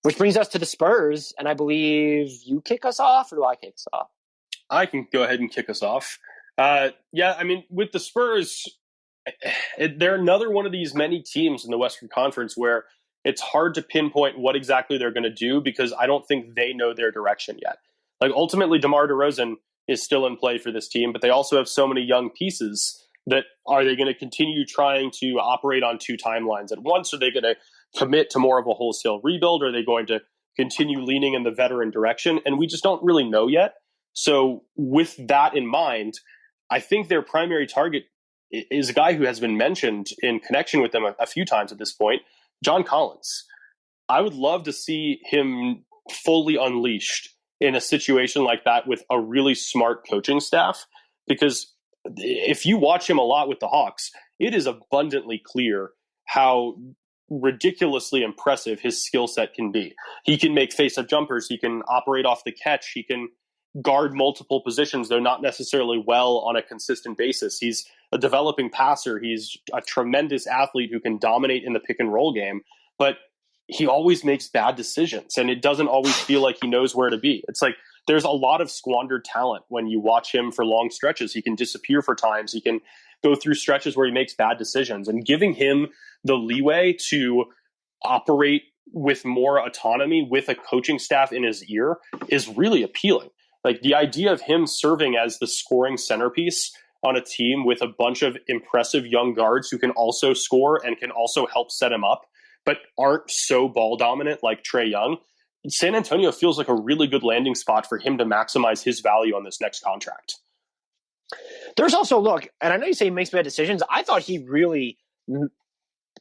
Which brings us to the Spurs, and I believe you kick us off, or do I kick us off? I can go ahead and kick us off. With the Spurs, they're another one of these many teams in the Western Conference where it's hard to pinpoint what exactly they're going to do because I don't think they know their direction yet. Like ultimately, DeMar DeRozan is still in play for this team, but they also have so many young pieces that are they going to continue trying to operate on two timelines at once? Are they going to commit to more of a wholesale rebuild? Or are they going to continue leaning in the veteran direction? And we just don't really know yet. So with that in mind, I think their primary target is a guy who has been mentioned in connection with them a few times at this point, John Collins. I would love to see him fully unleashed in a situation like that with a really smart coaching staff, because if you watch him a lot with the Hawks, it is abundantly clear how ridiculously impressive his skill set can be. He can make face-up jumpers. He can operate off the catch. He can guard multiple positions, though not necessarily well on a consistent basis. He's a developing passer. He's a tremendous athlete who can dominate in the pick and roll game, but he always makes bad decisions, and it doesn't always feel like he knows where to be. It's like there's a lot of squandered talent when you watch him for long stretches. He can disappear for times. He can go through stretches where he makes bad decisions, and giving him the leeway to operate with more autonomy with a coaching staff in his ear is really appealing. Like the idea of him serving as the scoring centerpiece on a team with a bunch of impressive young guards who can also score and can also help set him up, but aren't so ball dominant like Trae Young. San Antonio feels like a really good landing spot for him to maximize his value on this next contract. There's also, look, and I know you say he makes bad decisions. I thought he really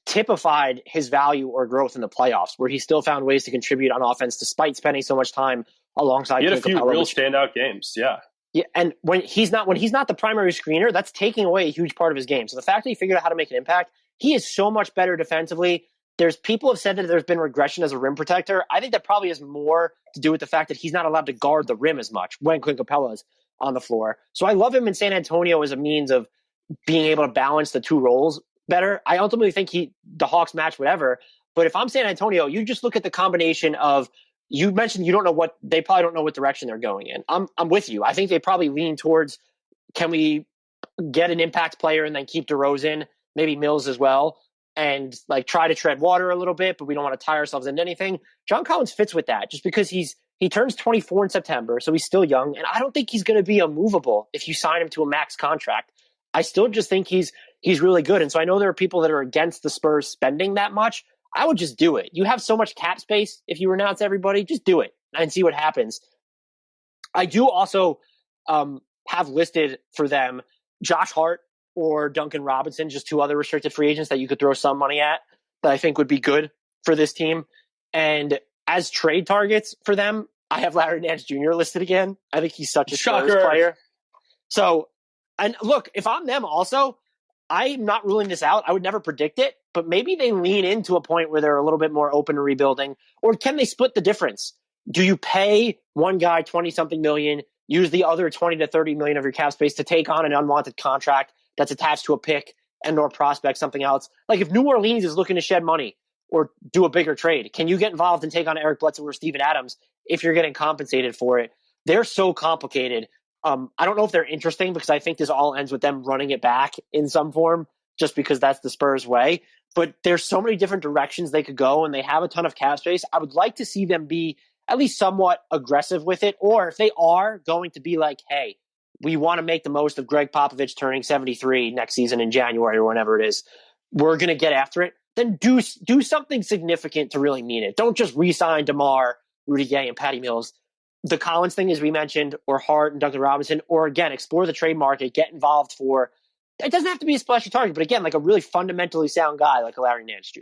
typified his value or growth in the playoffs, where he still found ways to contribute on offense despite spending so much time alongside. He had a few real standout games, yeah. Yeah, and when he's not the primary screener, that's taking away a huge part of his game. So the fact that he figured out how to make an impact, he is so much better defensively. There's people have said that there's been regression as a rim protector. I think that probably has more to do with the fact that he's not allowed to guard the rim as much when Clint Capella is on the floor. So I love him in San Antonio as a means of being able to balance the two roles better. I ultimately think the Hawks match whatever. But if I'm San Antonio, you just look at the combination of, you mentioned they probably don't know what direction they're going in. I'm with you. I think they probably lean towards, can we get an impact player and then keep DeRozan, maybe Mills as well, and like try to tread water a little bit, but we don't want to tie ourselves into anything. John Collins fits with that just because he turns 24 in September, so he's still young, and I don't think he's going to be immovable if you sign him to a max contract. I still just think he's really good. And so I know there are people that are against the Spurs spending that much. I would just do it. You have so much cap space. If you renounce everybody, just do it and see what happens. I do also have listed for them Josh Hart or Duncan Robinson, just two other restricted free agents that you could throw some money at that I think would be good for this team. And as trade targets for them, I have Larry Nance Jr. listed again. I think he's such a Spurs player. So, and look, if I'm them also, I'm not ruling this out. I would never predict it, but maybe they lean into a point where they're a little bit more open to rebuilding. Or can they split the difference? Do you pay one guy 20-something million, use the other 20 to 30 million of your cap space to take on an unwanted contract that's attached to a pick and or prospect, something else? Like if New Orleans is looking to shed money or do a bigger trade, can you get involved and take on Eric Bledsoe or Steven Adams if you're getting compensated for it? They're so complicated. I don't know if they're interesting because I think this all ends with them running it back in some form just because that's the Spurs way. But there's so many different directions they could go, and they have a ton of cap space. I would like to see them be at least somewhat aggressive with it, or if they are going to be like, hey, we want to make the most of Greg Popovich turning 73 next season in January or whenever it is, we're going to get after it, then do something significant to really mean it. Don't just re-sign DeMar, Rudy Gay, and Patty Mills. The Collins thing, as we mentioned, or Hart and Duncan Robinson, or again, explore the trade market, get involved for, it doesn't have to be a splashy target, but again, like a really fundamentally sound guy like a Larry Nance Jr.